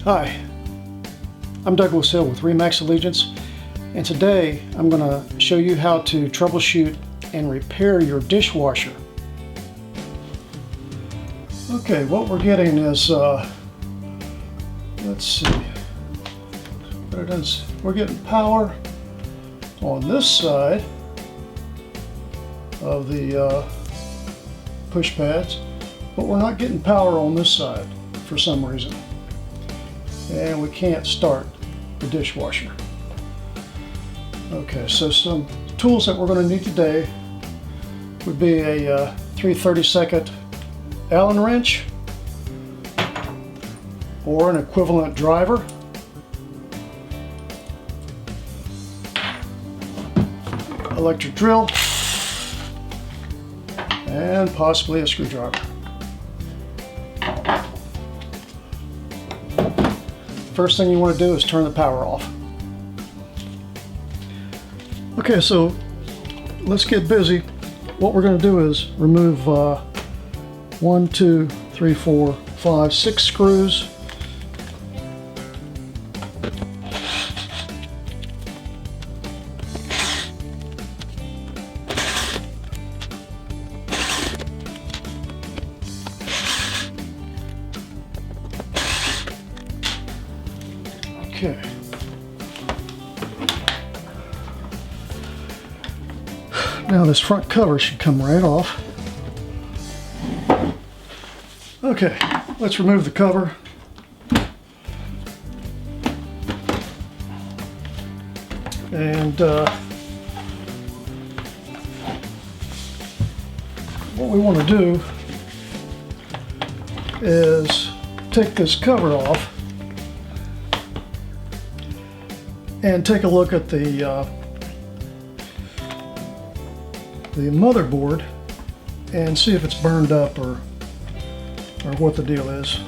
Hi, I'm Douglas Hill with Remax Allegiance, and today I'm going to show you how to troubleshoot and repair your dishwasher. Okay, what we're getting is, let's see what it is. We're getting power on this side of the push pads, but we're not getting power on this side for some reason. And we can't start the dishwasher. Okay, so some tools that we're going to need today would be a 3/32 Allen wrench or an equivalent driver, electric drill, and possibly a screwdriver. First thing you want to do is turn the power off. Okay, so let's get busy. What we're going to do is remove 1, 2, 3, 4, 5, 6 screws. Okay. Now this front cover should come right off. Okay, let's remove the cover. And what we want to do is take this cover off and take a look at the motherboard and see if it's burned up or what the deal is.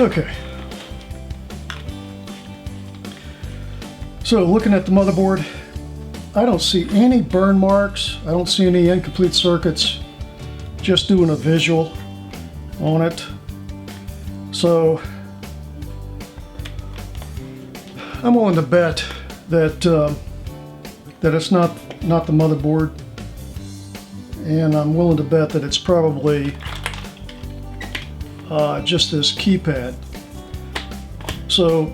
Okay, so looking at the motherboard, I don't see any burn marks, I don't see any incomplete circuits, just doing a visual on it. So I'm willing to bet that that it's not the motherboard, and I'm willing to bet that it's probably just this keypad. So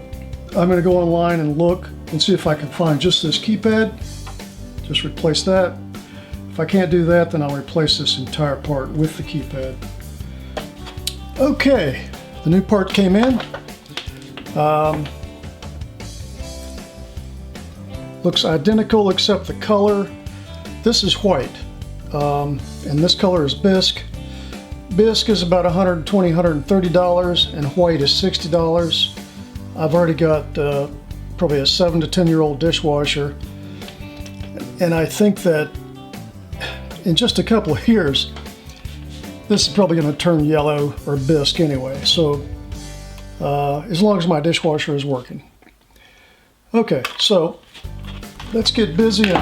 I'm going to go online and look and see if I can find just this keypad, just replace that. If I can't do that, then I'll replace this entire part with the keypad. Okay, the new part came in. Looks identical except the color. This is white, and this color is bisque. Bisque is about $120, $130, and white is $60. I've already got probably a 7 to 10 year old dishwasher. And I think that in just a couple of years, this is probably going to turn yellow or bisque anyway. So as long as my dishwasher is working. Okay, so let's get busy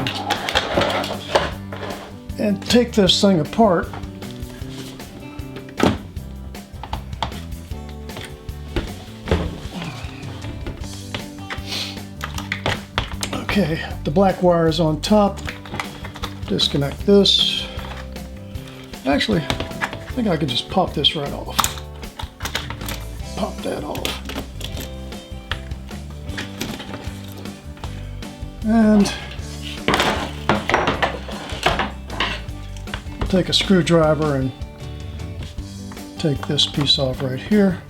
and take this thing apart. Okay, the black wire is on top. Disconnect this. Actually, I think I could just pop this right off. Pop that off. And take a screwdriver and take this piece off right here.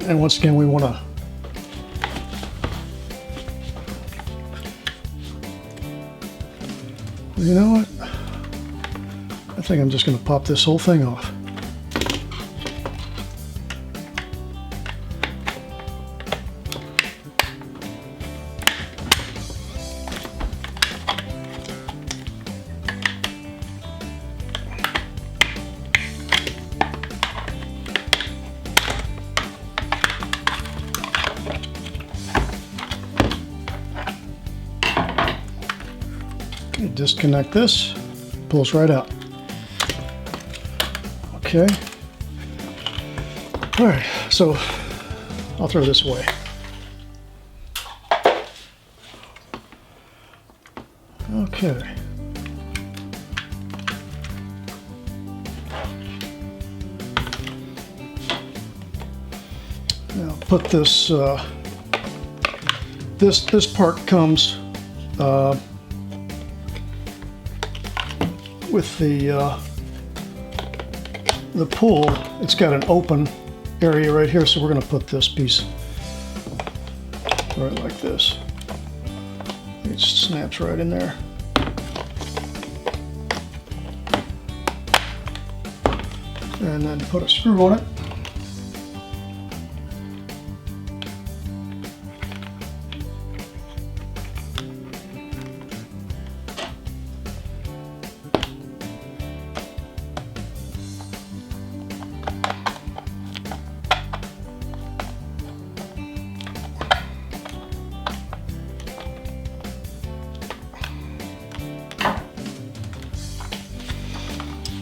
And once again, we want to you know what? I think I'm just going to pop this whole thing off. Disconnect this, pulls right out. Okay. All right, so I'll throw this away. Okay. Now put this. This part comes with the pull. It's got an open area right here, so we're going to put this piece right like this. It snaps right in there. And then put a screw on it.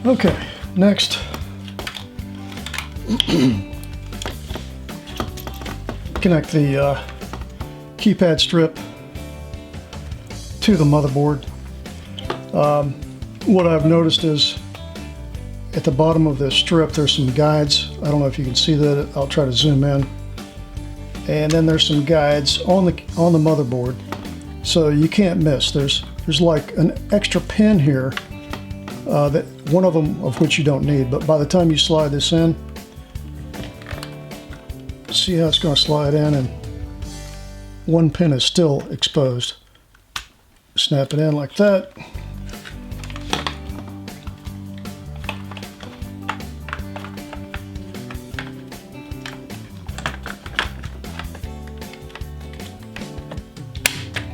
Okay, next, connect the keypad strip to the motherboard. What I've noticed is at the bottom of this strip there's some guides. I don't know if you can see that. I'll try to zoom in. And then there's some guides on the motherboard, so you can't miss. There's like an extra pin here. That one of them of which you don't need, but by the time you slide this in, see how it's going to slide in, and one pin is still exposed. Snap it in like that.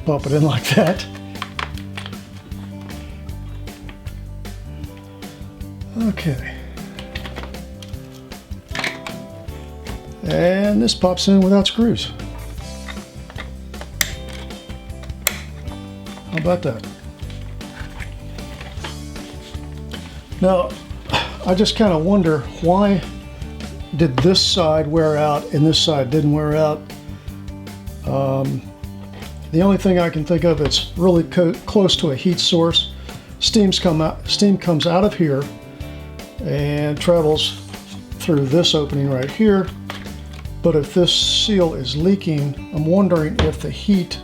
Pop it in like that. Okay, and this pops in without screws. How about that? Now, I just kind of wonder, why did this side wear out and this side didn't wear out? The only thing I can think of, it's really close to a heat source. Steam comes out of here and travels through this opening right here. But if this seal is leaking, I'm wondering if the heat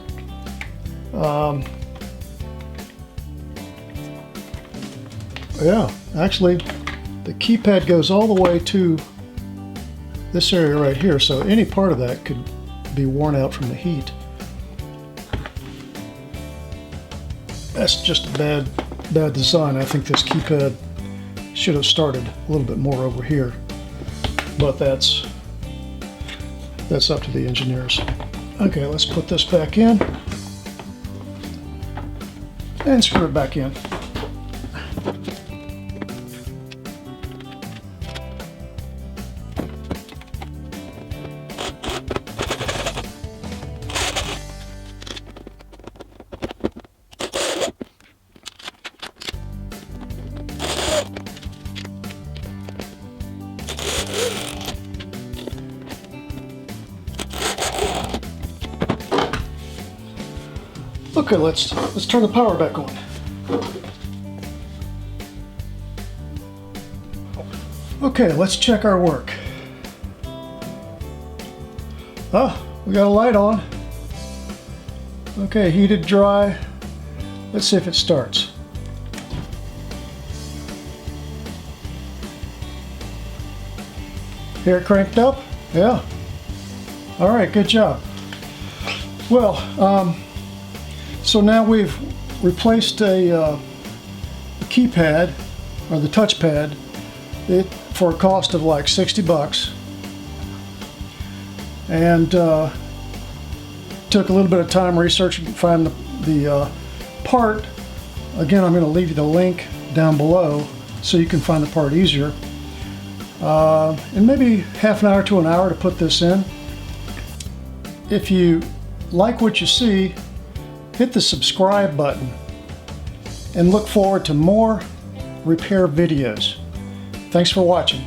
yeah, actually the keypad goes all the way to this area right here, so any part of that could be worn out from the heat. That's just a bad design. I think this keypad should have started a little bit more over here, but that's up to the engineers. Okay, let's put this back in and screw it back in. Okay, let's turn the power back on. Okay, let's check our work. Oh, we got a light on. Okay, heated, dry. Let's see if it starts. Hear it cranked up? Yeah. All right, good job. Well, so now we've replaced a keypad, or the touchpad, for a cost of like 60 bucks. And took a little bit of time researching to find the part. Again, I'm going to leave you the link down below so you can find the part easier. And maybe half an hour to an hour to put this in. If you like what you see, hit the subscribe button and look forward to more repair videos. Thanks for watching.